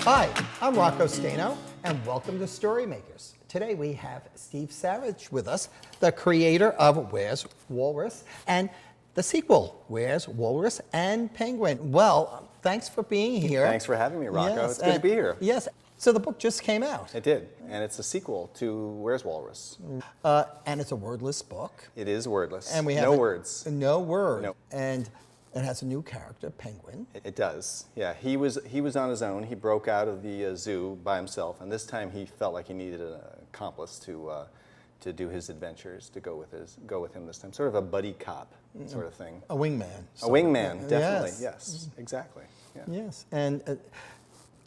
Hi, I'm Rocco Stano, and welcome to StoryMakers. Today we have Steve Savage with us, the creator of Where's Walrus, and the sequel, Where's Walrus and Penguin. Well, thanks for being here. Thanks for having me, Rocco. Yes, it's good to be here. Yes. So the book just came out. It did, and it's a sequel to Where's Walrus? And it's a wordless book. It is wordless. And we have no words. No word. No. And it has a new character, Penguin. It does. Yeah, he was on his own. He broke out of the zoo by himself, and this time he felt like he needed an accomplice to do his adventures, to go with him this time. Sort of a buddy cop sort of thing. A wingman. A wingman, definitely. Yes. Yes, exactly. Yeah. Yes, and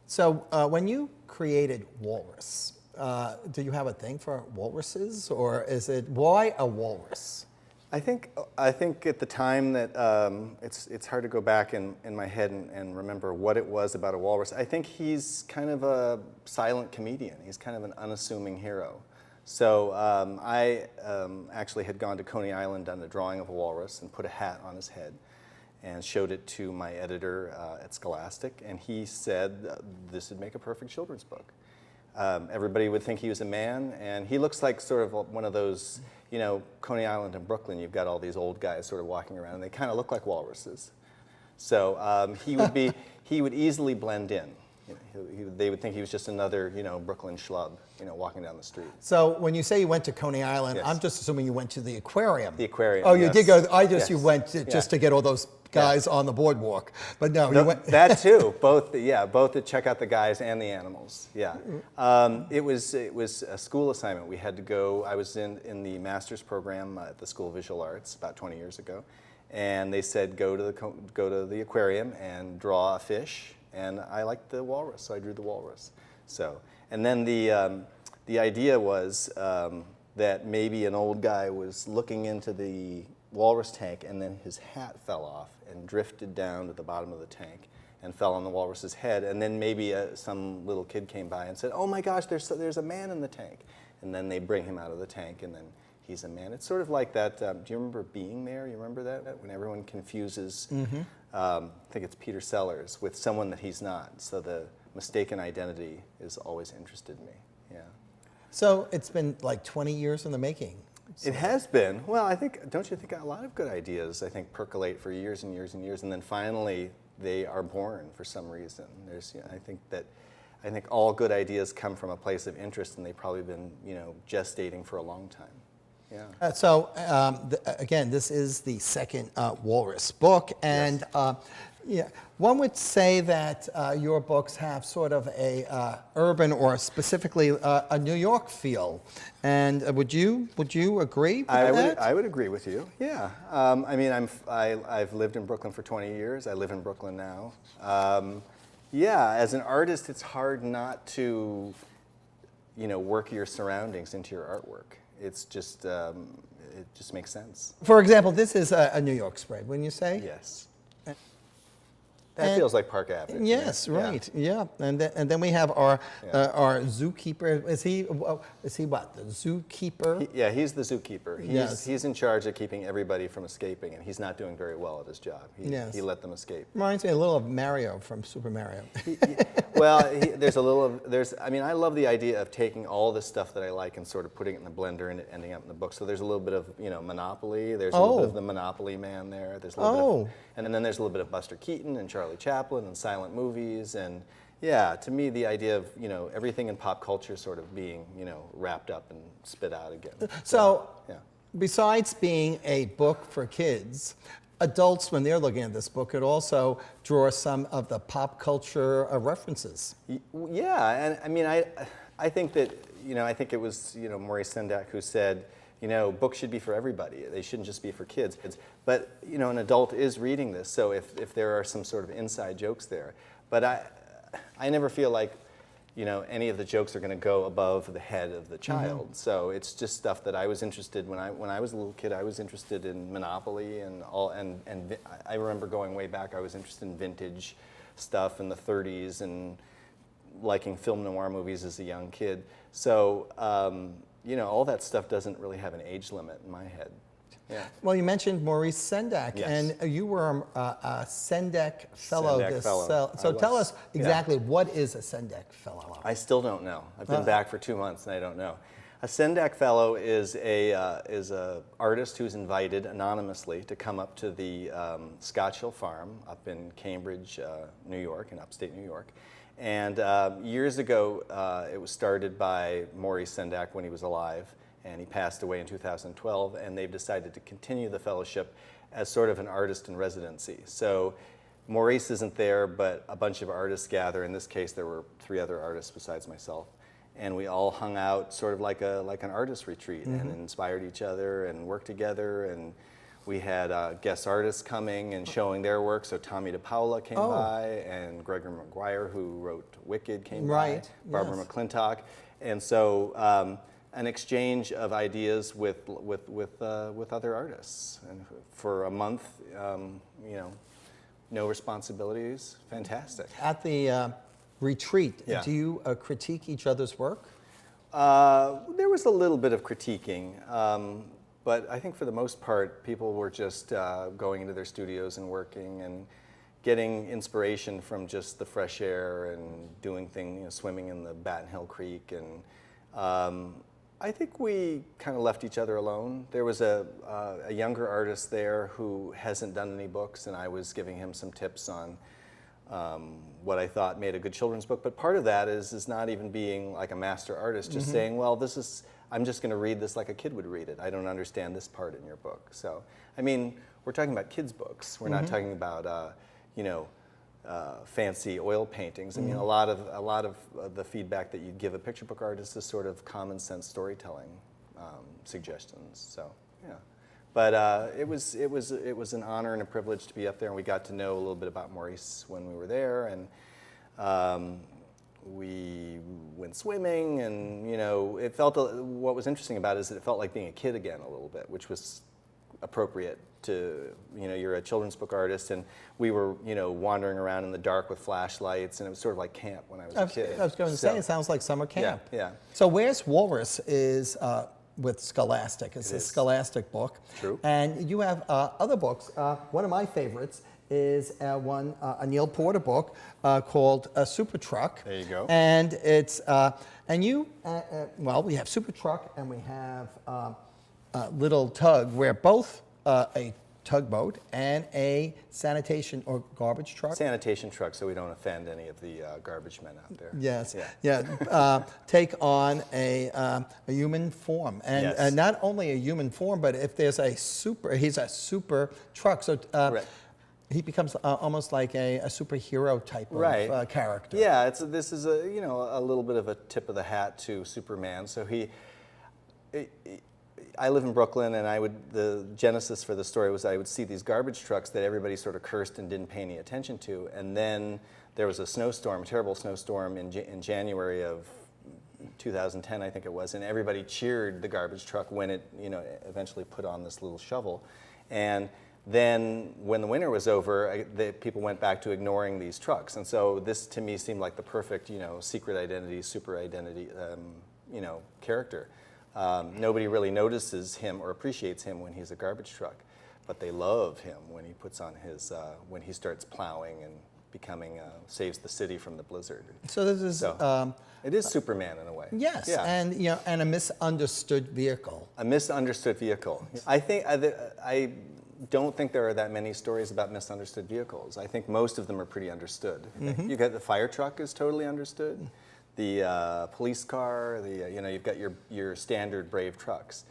so when you created Walrus, do you have a thing for walruses, or is it why a walrus? I think at the time that it's hard to go back in my head and remember what it was about a walrus. I think he's kind of a silent comedian. He's kind of an unassuming hero. So I actually had gone to Coney Island, done a drawing of a walrus, and put a hat on his head, and showed it to my editor at Scholastic, and he said this would make a perfect children's book. Everybody would think he was a man, and he looks like sort of one of those, you know, Coney Island and Brooklyn, you've got all these old guys sort of walking around, and they kind of look like walruses. So he would easily blend in. You know, they would think he was just another, you know, Brooklyn schlub, you know, walking down the street. So when you say you went to Coney Island, Yes. I'm just assuming you went to the aquarium. The aquarium. Oh, you yes. did go. Yes. You went just to get all those guys on the boardwalk, but no, you went. That too. Both to check out the guys and the animals. Yeah. It was a school assignment. We had to go. I was in the master's program at the School of Visual Arts about 20 years ago, and they said go to the aquarium and draw a fish. And I liked the walrus, so I drew the walrus. So, and then the idea was that maybe an old guy was looking into the walrus tank, and then his hat fell off and drifted down to the bottom of the tank and fell on the walrus's head. And then maybe some little kid came by and said, "Oh my gosh, there's a man in the tank." And then they bring him out of the tank, and then he's a man. It's sort of like that. Do you remember Being There? You remember that? When everyone confuses, I think it's Peter Sellers, with someone that he's not. So the mistaken identity has always interested me. Yeah. So it's been like 20 years in the making. So. It has been. Well, don't you think a lot of good ideas, I think, percolate for years and years and years, and then finally they are born for some reason. I think all good ideas come from a place of interest, and they've probably been, you know, gestating for a long time. Yeah. Again, this is the second Walrus book, and one would say that your books have sort of a urban or specifically a New York feel. And would you agree with that? I would agree with you. Yeah. I mean, I've lived in Brooklyn for 20 years. I live in Brooklyn now. Yeah. As an artist, it's hard not to, you know, work your surroundings into your artwork. It's just, it just makes sense. For example, this is a New York spread, wouldn't you say? Yes. That feels like Park Avenue. Yes, right. Yeah, and then we have our zookeeper. Is he what? The zookeeper? He's the zookeeper. He's in charge of keeping everybody from escaping, and he's not doing very well at his job. He let them escape. Reminds me a little of Mario from Super Mario. I mean, I love the idea of taking all the stuff that I like and sort of putting it in the blender and it ending up in the book. So there's a little bit of, you know, Monopoly. There's a little bit of the Monopoly Man there. There's a little bit of, and then there's a little bit of Buster Keaton and Charlie Chaplin and silent movies. And yeah, to me, the idea of, you know, everything in pop culture sort of being, you know, wrapped up and spit out again. So besides being a book for kids, adults, when they're looking at this book, could also draw some of the pop culture references. Yeah, and I mean, I think that, you know, I think it was, you know, Maurice Sendak who said, you know, books should be for everybody. They shouldn't just be for kids. But, you know, an adult is reading this, so if there are some sort of inside jokes there. But I never feel like, you know, any of the jokes are going to go above the head of the child. So it's just stuff that I was interested when I was a little kid. I was interested in Monopoly and I remember going way back. I was interested in vintage stuff in the 30s and liking film noir movies as a young kid. So you know, all that stuff doesn't really have an age limit in my head. Yeah. Well, you mentioned Maurice Sendak, Yes. and you were a Sendak Fellow. Sendak Fellow. So I tell was. us exactly what is a Sendak Fellow? I still don't know. I've been back for 2 months and I don't know. A Sendak Fellow is a artist who's invited anonymously to come up to the Scotch Hill Farm up in Cambridge, New York, in upstate New York. And years ago, it was started by Maurice Sendak when he was alive, and he passed away in 2012, and they've decided to continue the fellowship as sort of an artist in residency. So Maurice isn't there, but a bunch of artists gather. In this case, there were 3 other artists besides myself. And we all hung out sort of like an artist retreat and inspired each other and worked together. And we had guest artists coming and showing their work. So Tommy DePaola came by, and Gregory Maguire, who wrote Wicked, came by. Barbara McClintock. And so an exchange of ideas with other artists. And for a month, you know, no responsibilities, fantastic. At the retreat, Yeah. do you critique each other's work? There was a little bit of critiquing, but I think for the most part, people were just going into their studios and working and getting inspiration from just the fresh air and doing things, you know, swimming in the Batten Hill Creek. And I think we kind of left each other alone. There was a younger artist there who hasn't done any books, and I was giving him some tips on what I thought made a good children's book. But part of that is not even being like a master artist, just saying, well, I'm just going to read this like a kid would read it. I don't understand this part in your book. So, I mean, we're talking about kids' books. We're not talking about, you know, fancy oil paintings. I mean, a lot of the feedback that you give a picture book artist is sort of common sense storytelling suggestions. So, yeah. But it was an honor and a privilege to be up there, and we got to know a little bit about Maurice when we were there, and we went swimming, and you know, it felt what was interesting about it is that it felt like being a kid again a little bit, which was appropriate to, you know, you're a children's book artist, and we were, you know, wandering around in the dark with flashlights, and it was sort of like camp when I was a kid. I was going to say, it sounds like summer camp. Yeah. So Where's Walrus is with Scholastic. It's a Scholastic book. True. And you have other books. One of my favorites is a Neil Porter book called Supertruck. There you go. And it's, well, we have Supertruck and we have Little Tug, where both a tugboat and a sanitation or garbage truck. Sanitation truck, so we don't offend any of the garbage men out there. Yes, yeah. Take on a human form, and not only a human form, but if there's he's a super truck, so he becomes almost like a superhero type of character. Yeah, this is a little bit of a tip of the hat to Superman. So I live in Brooklyn, and the genesis for the story was I would see these garbage trucks that everybody sort of cursed and didn't pay any attention to, and then there was a snowstorm, a terrible snowstorm in January of 2010, I think it was, and everybody cheered the garbage truck when it, you know, eventually put on this little shovel, and then when the winter was over, people went back to ignoring these trucks, and so this to me seemed like the perfect, you know, secret identity, super identity, you know, character. Nobody really notices him or appreciates him when he's a garbage truck, but they love him when he puts on his, when he starts plowing and becoming, saves the city from the blizzard. So this is... it is Superman in a way. Yes, yeah. and a misunderstood vehicle. A misunderstood vehicle. I think, I don't think there are that many stories about misunderstood vehicles. I think most of them are pretty understood. You got the fire truck is totally understood. The police car, you know, you've got your standard brave trucks.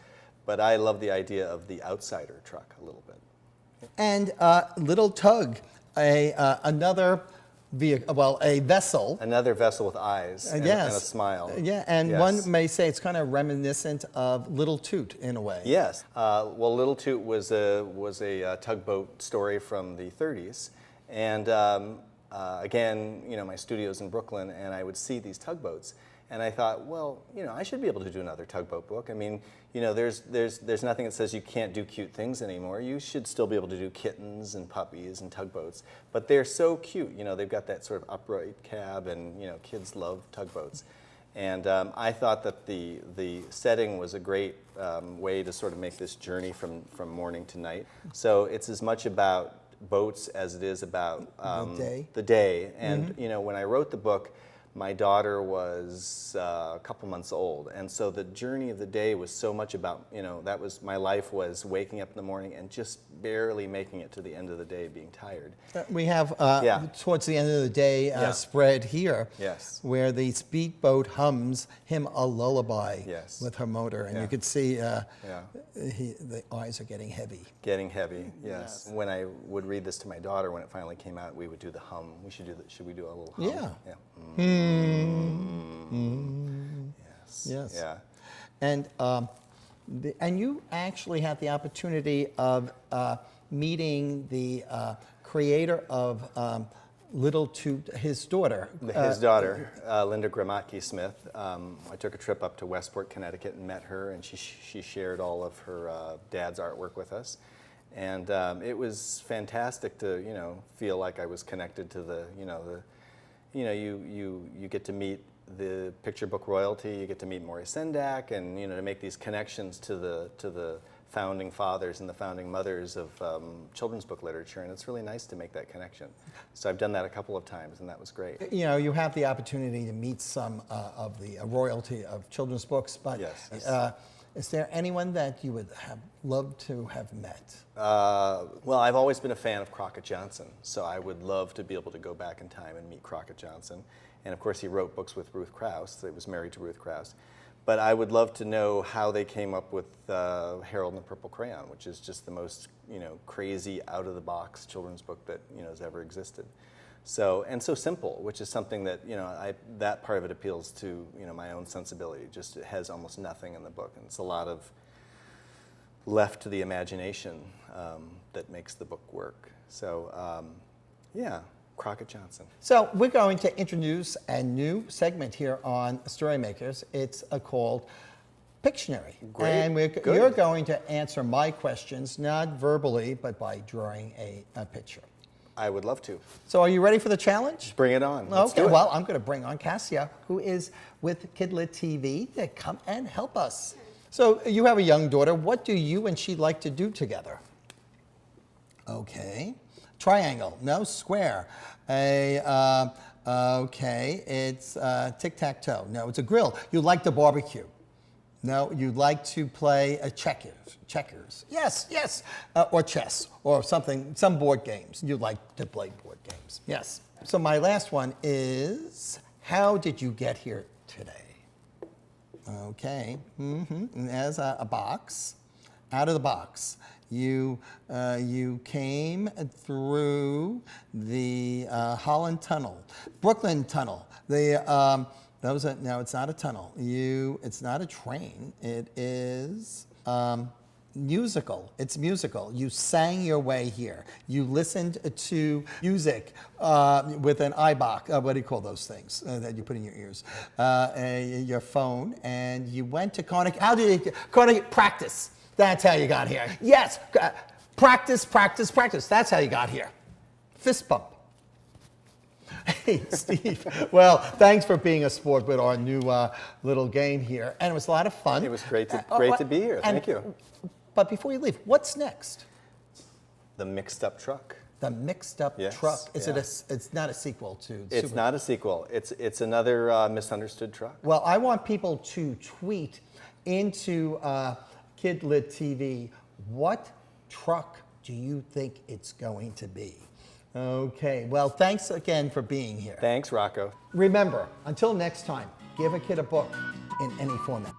But I love the idea of the outsider truck a little bit. And Little Tug, another vehicle, well, a vessel. Another vessel with eyes and a smile. Yeah, and one may say it's kind of reminiscent of Little Toot in a way. Yes. Well, Little Toot was a tugboat story from the 30s. And again, you know, my studio's in Brooklyn, and I would see these tugboats, and I thought, well, you know, I should be able to do another tugboat book. I mean, you know, there's nothing that says you can't do cute things anymore. You should still be able to do kittens and puppies and tugboats, but they're so cute. You know, they've got that sort of upright cab, and you know, kids love tugboats. And I thought that the setting was a great way to sort of make this journey from morning to night. So it's as much about boats as it is about the day. And you know, when I wrote the book, my daughter was a couple months old, and so the journey of the day was so much about, you know, that was my life, was waking up in the morning and just barely making it to the end of the day, being tired. We have towards the end of the day spread here, where the speedboat hums him a lullaby with her motor, and you could see the eyes are getting heavy. Getting heavy, yes. When I would read this to my daughter, when it finally came out, we would do the hum. We should do should we do a little hum? Yeah. Yes. Yes. Yeah. And you actually had the opportunity of meeting the creator of his daughter. His daughter, Linda Gramatke Smith. I took a trip up to Westport, Connecticut, and met her, and she shared all of her dad's artwork with us. And it was fantastic to, you know, feel like I was connected to you get to meet the picture book royalty, you get to meet Maury Sendak, and, you know, to make these connections to the founding fathers and the founding mothers of children's book literature, and it's really nice to make that connection. So I've done that a couple of times, and that was great. You know, you have the opportunity to meet some of the royalty of children's books, but is there anyone that you would have loved to have met? Well, I've always been a fan of Crockett Johnson, so I would love to be able to go back in time and meet Crockett Johnson. And of course, he wrote books with Ruth Krauss. He was married to Ruth Krauss. But I would love to know how they came up with Harold and the Purple Crayon, which is just the most, you know, crazy, out-of-the-box children's book that, you know, has ever existed. So, and so simple, which is something that, you know, that part of it appeals to, you know, my own sensibility. Just it has almost nothing in the book, and it's a lot of left to the imagination that makes the book work. So, yeah, Crockett Johnson. So we're going to introduce a new segment here on StoryMakers. It's called Pictionary. Great. And you're going to answer my questions, not verbally, but by drawing a picture. I would love to. So are you ready for the challenge? Bring it on. Let's okay, do it. Well, I'm going to bring on Cassia, who is with KidLit TV, to come and help us. So you have a young daughter. What do you and she like to do together? Okay. Triangle. No, square. Okay, it's tic-tac-toe. No, it's a grill. You like to barbecue. No, you'd like to play checkers. Yes, yes. Or chess, or something, some board games. You'd like to play board games. Yes. So my last one is, how did you get here today? Okay. And as a box, out of the box, you came through the Holland Tunnel, Brooklyn Tunnel, no, it's not a tunnel. It's not a train. It is musical. It's musical. You sang your way here. You listened to music with an iBox. What do you call those things that you put in your ears? Your phone, and you went to Carnegie. Carnegie practice. That's how you got here. Yes, practice, practice, practice. That's how you got here. Fist bump. Hey, Steve. Well, thanks for being a sport with our new little game here. And it was a lot of fun. It was great to be here. Thank you. But before you leave, what's next? The Mixed Up Truck. The Mixed Up Truck. It's not a sequel to It's not a sequel. It's another misunderstood truck. Well, I want people to tweet into KidLit TV, what truck do you think it's going to be? Okay, well, thanks again for being here. Thanks, Rocco. Remember, until next time, give a kid a book in any format.